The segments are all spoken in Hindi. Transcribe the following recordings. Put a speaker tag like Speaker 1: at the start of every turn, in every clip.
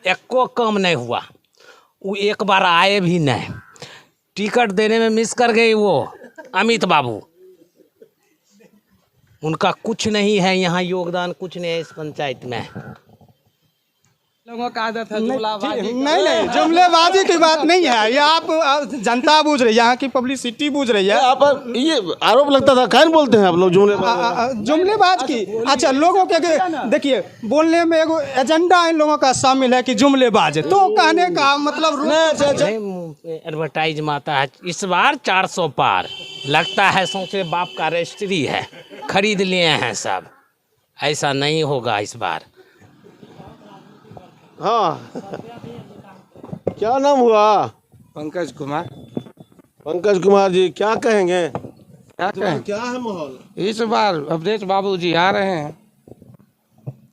Speaker 1: एको काम नहीं हुआ। वो एक बार आए भी नहीं, टिकट देने में मिस कर गई वो अमित बाबू। उनका कुछ नहीं है यहाँ योगदान, कुछ नहीं है इस पंचायत में।
Speaker 2: लोगों का आदत है जुमलाबाजी।
Speaker 3: नहीं जुमलेबाजी की बात नहीं है, ये आप जनता बूझ रही है, यहाँ की पब्लिसिटी बूझ रही है।
Speaker 4: आप ये आरोप लगता था, कैन बोलते हैं आप लोग जुमले
Speaker 3: जुमलेबाज की। अच्छा, लोगों के देखिए बोलने में एगो एजेंडा इन लोगों का शामिल है कि जुमलेबाज है, तो कहने का मतलब
Speaker 1: एडवर्टाइज माता है। इस बार 400 पार लगता है, सोचे बाप का रजिस्ट्री है, खरीद लिए हैं सब। ऐसा नहीं होगा इस बार।
Speaker 4: हाँ, क्या नाम हुआ?
Speaker 2: पंकज कुमार।
Speaker 4: पंकज कुमार जी, क्या कहेंगे?
Speaker 2: क्या कहें?
Speaker 4: क्या है माहौल
Speaker 2: इस बार अवधेश बाबू जी आ रहे हैं,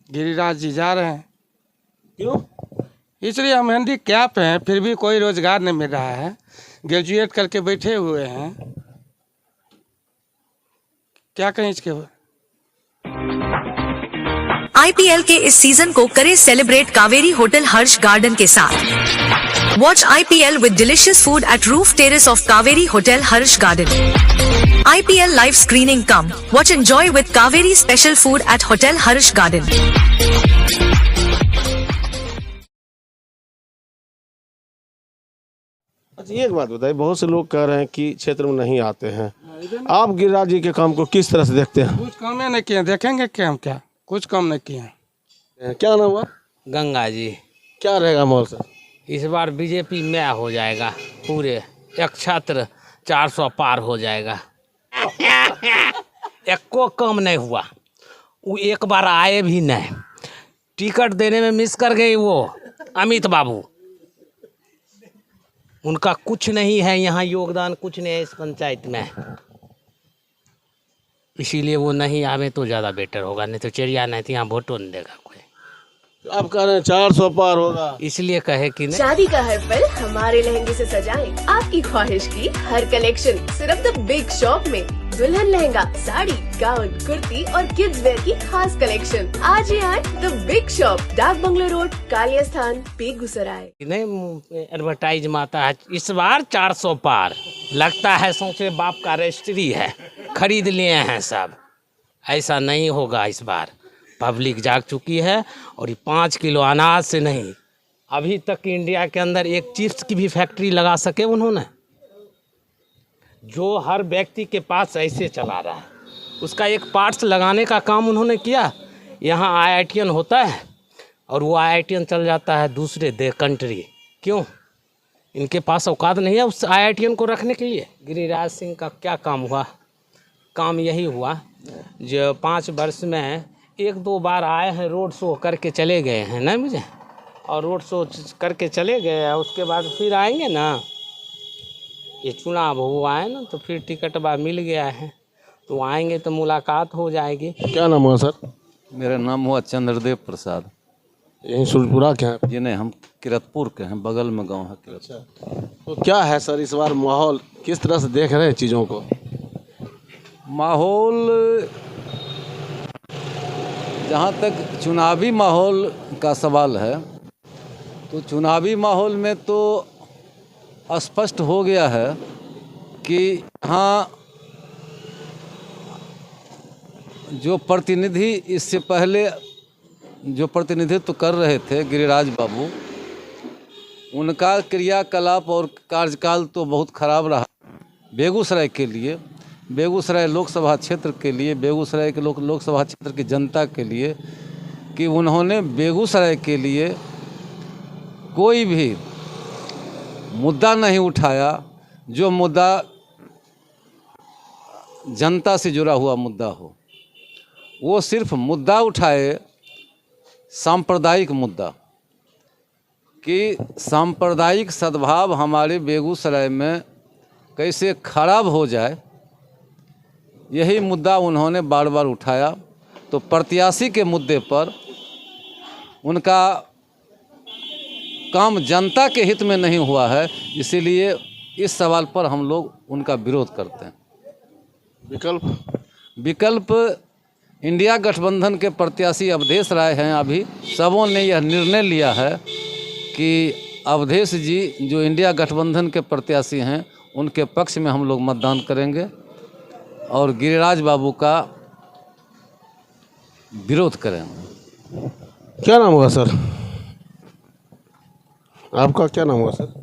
Speaker 2: गिरिराज जी जा रहे हैं।
Speaker 4: क्यों?
Speaker 2: इसलिए हम हैंडीकैप हैं, फिर भी कोई रोजगार नहीं मिल रहा है, ग्रेजुएट करके बैठे हुए हैं। क्या कहें इसके?
Speaker 5: IPL के इस सीजन को करें सेलिब्रेट कावेरी होटल हर्ष गार्डन के साथ। Watch IPL with delicious food at roof terrace of Kaveri hotel Harsh garden. IPL live screening come watch enjoy with Kaveri special food at hotel Harsh garden.
Speaker 4: अच्छा, एक बात बताइए, बहुत से लोग कह रहे हैं कि क्षेत्र में नहीं आते हैं, आप गिरिराज जी के काम को किस तरह से देखते हैं?
Speaker 2: कुछ काम नहीं किए, देखेंगे क्या हम? क्या कुछ काम नहीं किए हैं।
Speaker 4: क्या नाम हुआ?
Speaker 1: गंगा जी।
Speaker 4: क्या रहेगा माहौल सर?
Speaker 1: इस बार बीजेपी में हो जाएगा, पूरे एक छात्र 400 पार हो जाएगा। एको काम नहीं हुआ। वो एक बार आए भी नहीं, टिकट देने में मिस कर गई वो अमित बाबू। उनका कुछ नहीं है यहाँ योगदान, कुछ नहीं है इस पंचायत में। इसीलिए वो नहीं आवे तो ज़्यादा बेटर होगा, नहीं तो चिड़िया नहीं तो यहाँ वोटो नहीं देगा कोई।
Speaker 4: आप कह रहे हैं 400 पार होगा,
Speaker 1: इसलिए कहे कि नहीं।
Speaker 6: शादी का हर पल हमारे लहंगे से सजाएं आपकी ख्वाहिश की हर कलेक्शन सिर्फ द बिग शॉप में। दुल्हन लहंगा, साड़ी, गाउन, कुर्ती और किड्स वेयर की खास कलेक्शन। आज ही आए द बिग शॉप, डाक बंगलो रोड, कालिया स्थान, बेगूसराय।
Speaker 1: नहीं एडवर्टाइज माता है। इस बार 400 पार लगता है, सोचे बाप का रजिस्ट्री है, खरीद लिए हैं सब। ऐसा नहीं होगा इस बार। पब्लिक जाग चुकी है। और ये 5 किलो अनाज से नहीं, अभी तक इंडिया के अंदर एक चिप्स की भी फैक्ट्री लगा सके उन्होंने, जो हर व्यक्ति के पास ऐसे चला रहा है। उसका एक पार्ट्स लगाने का काम उन्होंने किया। यहाँ IITN होता है और वो IITN चल जाता है दूसरे कंट्री। क्यों? इनके पास औकात नहीं है उस IITN को रखने के लिए। गिरिराज सिंह का क्या काम हुआ? काम यही हुआ जो 5 वर्ष में 1-2 बार आए हैं, रोड शो करके चले गए हैं ना मुझे, और रोड शो करके चले गए। उसके बाद फिर आएंगे ना, ये चुनाव हुआ है ना, तो फिर टिकट बा मिल गया है, तो आएंगे तो मुलाकात हो जाएगी।
Speaker 4: क्या नाम हुआ सर?
Speaker 7: मेरा नाम हुआ चंद्रदेव प्रसाद।
Speaker 4: यहीं सुरपुरा के हैं?
Speaker 7: जी नहीं, हम किरतपुर के हैं, बगल में गांव है किरतपुर।
Speaker 4: तो क्या है सर इस बार माहौल, किस तरह से देख रहे हैं चीज़ों को?
Speaker 7: माहौल, जहाँ तक चुनावी माहौल का सवाल है, तो चुनावी माहौल में तो स्पष्ट हो गया है कि हाँ, जो प्रतिनिधि इससे पहले जो प्रतिनिधित्व कर रहे थे गिरिराज बाबू, उनका क्रियाकलाप और कार्यकाल तो बहुत खराब रहा बेगूसराय के लिए, बेगूसराय लोकसभा क्षेत्र के लिए, बेगूसराय के लोकसभा क्षेत्र की जनता के लिए, कि उन्होंने बेगूसराय के लिए कोई भी मुद्दा नहीं उठाया जो मुद्दा जनता से जुड़ा हुआ मुद्दा हो। वो सिर्फ मुद्दा उठाए सांप्रदायिक मुद्दा, कि सांप्रदायिक सद्भाव हमारे बेगूसराय में कैसे खराब हो जाए, यही मुद्दा उन्होंने बार बार उठाया। तो प्रत्याशी के मुद्दे पर उनका काम जनता के हित में नहीं हुआ है, इसीलिए इस सवाल पर हम लोग उनका विरोध करते हैं।
Speaker 4: विकल्प
Speaker 7: इंडिया गठबंधन के प्रत्याशी अवधेश राय हैं। अभी सबों ने यह निर्णय लिया है कि अवधेश जी जो इंडिया गठबंधन के प्रत्याशी हैं उनके पक्ष में हम लोग मतदान करेंगे और गिरिराज बाबू का विरोध करेंगे।
Speaker 4: क्या नाम होगा सर? आपका क्या नाम होगा सर?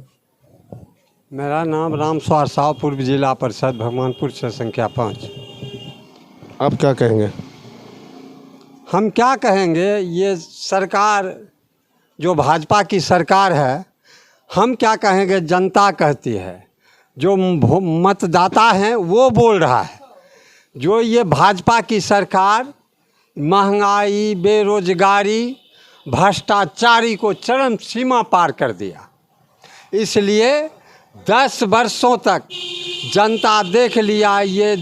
Speaker 8: मेरा नाम राम स्वार साव, पूर्व जिला परिषद भगवानपुर से संख्या 5।
Speaker 4: आप क्या कहेंगे?
Speaker 8: हम क्या कहेंगे, ये सरकार जो भाजपा की सरकार है, हम क्या कहेंगे, जनता कहती है, जो मतदाता हैं वो बोल रहा है। जो ये भाजपा की सरकार महंगाई, बेरोजगारी, भ्रष्टाचारी को चरम सीमा पार कर दिया। इसलिए 10 वर्षों तक जनता देख लिया ये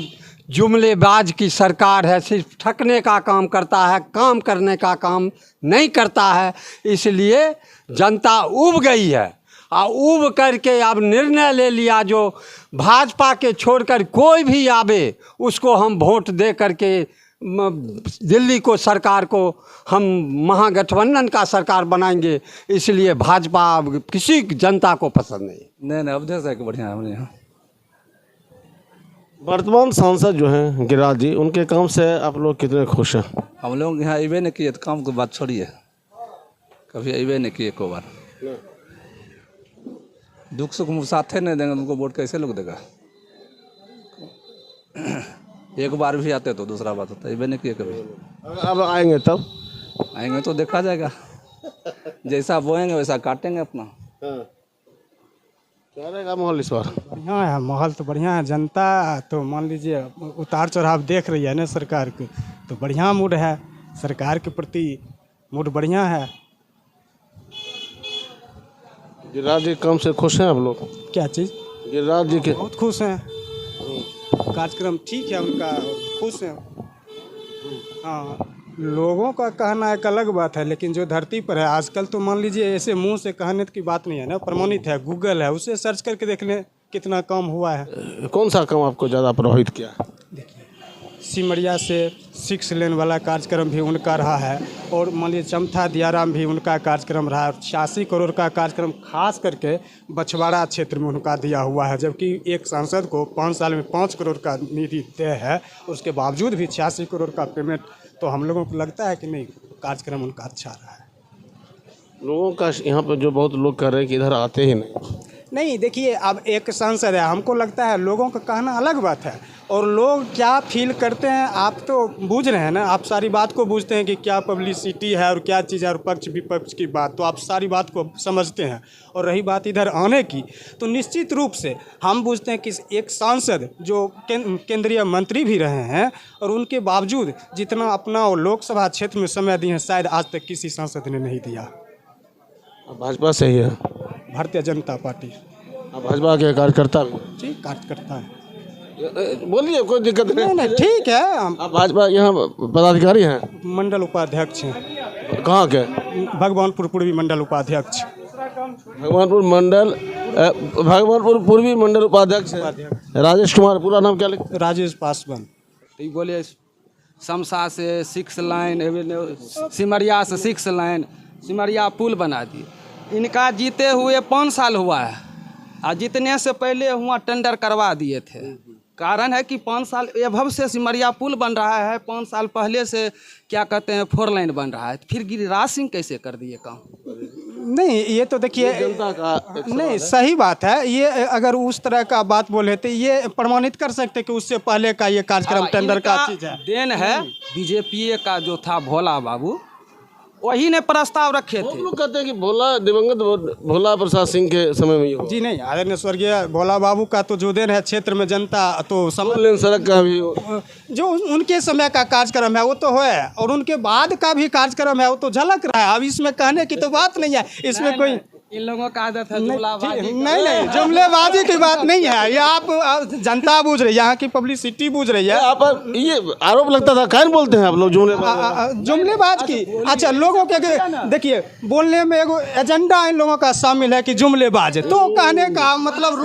Speaker 8: जुमलेबाज की सरकार है, सिर्फ ठगने का काम करता है, काम करने का काम नहीं करता है। इसलिए जनता उब गई है और उब करके अब निर्णय ले लिया जो भाजपा के छोड़कर कोई भी आवे उसको हम वोट दे करके दिल्ली को सरकार को हम महागठबंधन का सरकार बनाएंगे। इसलिए भाजपा अब किसी जनता को पसंद नहीं।
Speaker 7: नहीं अवधेश राय को बढ़िया है हमारे यहाँ।
Speaker 4: वर्तमान सांसद जो हैं गिरिराज जी, उनके काम से आप लोग कितने खुश हैं?
Speaker 7: हम लोग यहाँ अबे नहीं किए तो काम की बात छोड़िए, कभी अबे नहीं किए को बार। दुख सुख में साथे नहीं देंगे उनको वोट कैसे लोग देगा? एक बार भी आते तो दूसरा बात होता है, अबे नहीं किए कभी।
Speaker 4: अब आएंगे तब
Speaker 7: आएंगे तो देखा जाएगा, जैसा बोएंगे वैसा काटेंगे अपना।
Speaker 4: क्या रहेगा माहौल इस बार?
Speaker 3: बढ़िया है माहौल, तो बढ़िया है। जनता तो मान लीजिए उतार चढ़ाव देख रही है ना सरकार के, तो बढ़िया मूड है, सरकार के प्रति मूड बढ़िया है।
Speaker 4: गिरिराज जी काम से खुश हैं आप लोग?
Speaker 3: क्या चीज़?
Speaker 4: गिरिराज जी के
Speaker 3: बहुत खुश हैं, कार्यक्रम ठीक है उनका, खुश हैं। हाँ, लोगों का कहना एक अलग बात है, लेकिन जो धरती पर है आजकल, तो मान लीजिए ऐसे मुंह से कहने की बात नहीं है ना, प्रमाणित है, गूगल है, उसे सर्च करके देख लें कितना काम हुआ है।
Speaker 4: कौन सा काम आपको ज़्यादा प्रभावित किया?
Speaker 3: सिमरिया से 6 लेन वाला कार्यक्रम भी उनका रहा है, और मान लीजिए चमथा दियाराम भी उनका कार्यक्रम रहा है। 86 करोड़ का कार्यक्रम खास करके बछवाड़ा क्षेत्र में उनका दिया हुआ है, जबकि एक सांसद को 5 साल में 5 करोड़ का निधि तय है, उसके बावजूद भी 86 करोड़ का पेमेंट। तो हम लोगों को लगता है कि नहीं, कार्यक्रम उनका अच्छा रहा है।
Speaker 4: लोगों का यहाँ पर जो बहुत लोग कह रहे हैं कि इधर आते ही
Speaker 3: नहीं, देखिए अब एक सांसद है, हमको लगता है लोगों का कहना अलग बात है, और लोग क्या फील करते हैं आप तो बूझ रहे हैं ना, आप सारी बात को बूझते हैं कि क्या पब्लिसिटी है और क्या चीज़ है, और पक्ष विपक्ष की बात तो आप सारी बात को समझते हैं। और रही बात इधर आने की, तो निश्चित रूप से हम बूझते हैं कि एक सांसद जो केंद्रीय मंत्री भी रहे हैं, और उनके बावजूद जितना अपना लोकसभा क्षेत्र में समय दिए हैं, शायद आज तक किसी सांसद ने नहीं दिया।
Speaker 4: भाजपा से ही है?
Speaker 3: भारतीय जनता पार्टी।
Speaker 4: भाजपा के कार्यकर्ता भी?
Speaker 3: जी, कार्यकर्ता है।
Speaker 4: बोलिए, कोई दिक्कत
Speaker 3: नहीं,
Speaker 4: नहीं।
Speaker 3: ठीक है।
Speaker 4: आप भाजपा यहाँ पदाधिकारी हैं?
Speaker 3: मंडल उपाध्यक्ष हैं।
Speaker 4: कहाँ के?
Speaker 3: भगवानपुर पूर्वी मंडल उपाध्यक्ष।
Speaker 4: भगवानपुर पूर्वी मंडल उपाध्यक्ष है राजेश कुमार। पूरा नाम क्या लिखा?
Speaker 3: राजेश पासवान।
Speaker 2: तो बोलिए शमशा से 6 लाइन, सिमरिया से 6 लाइन, सिमरिया पुल बना दिए। इनका जीते हुए 5 साल हुआ है, और जीतने से पहले हुआ टेंडर करवा दिए थे। कारण है कि 5 साल एभव से सिमरिया पुल बन रहा है, 5 साल पहले से क्या कहते हैं 4 लाइन बन रहा है। फिर गिरिराज सिंह कैसे कर दिए काम?
Speaker 3: नहीं, ये तो देखिए
Speaker 4: जनता का
Speaker 3: नहीं, सही बात है। ये अगर उस तरह का बात बोले तो ये प्रमाणित कर सकते कि उससे पहले का ये कार्यक्रम टेंडर का चीज है।
Speaker 2: देन है बीजेपी का जो था भोला बाबू, वही ने प्रस्ताव रखे थे।
Speaker 4: लोग कहते हैं कि दिवंगत भोला प्रसाद सिंह के समय में ही
Speaker 3: जी नहीं, आदरणीय स्वर्गीय भोला बाबू का तो जो देन है क्षेत्र में जनता तो
Speaker 4: लेन सड़क का भी
Speaker 3: जो उनके समय का कार्यक्रम है वो तो है, और उनके बाद का भी कार्यक्रम है वो तो झलक रहा है। अब इसमें कहने की तो बात नहीं है, इसमें कोई
Speaker 2: इन लोगों का आदत है जुमलाबाजी।
Speaker 3: नहीं, जुमलेबाजी की बात नहीं है। ये आप जनता बूझ रही है, यहाँ की पब्लिसिटी बूझ रही है।
Speaker 4: आप ये आरोप लगता था, कौन बोलते हैं आप लोग
Speaker 3: जुमलेबाज की? अच्छा, लोगों के देखिए बोलने में एगो एजेंडा इन लोगों का शामिल है कि जुमलेबाज है, तो कहने का मतलब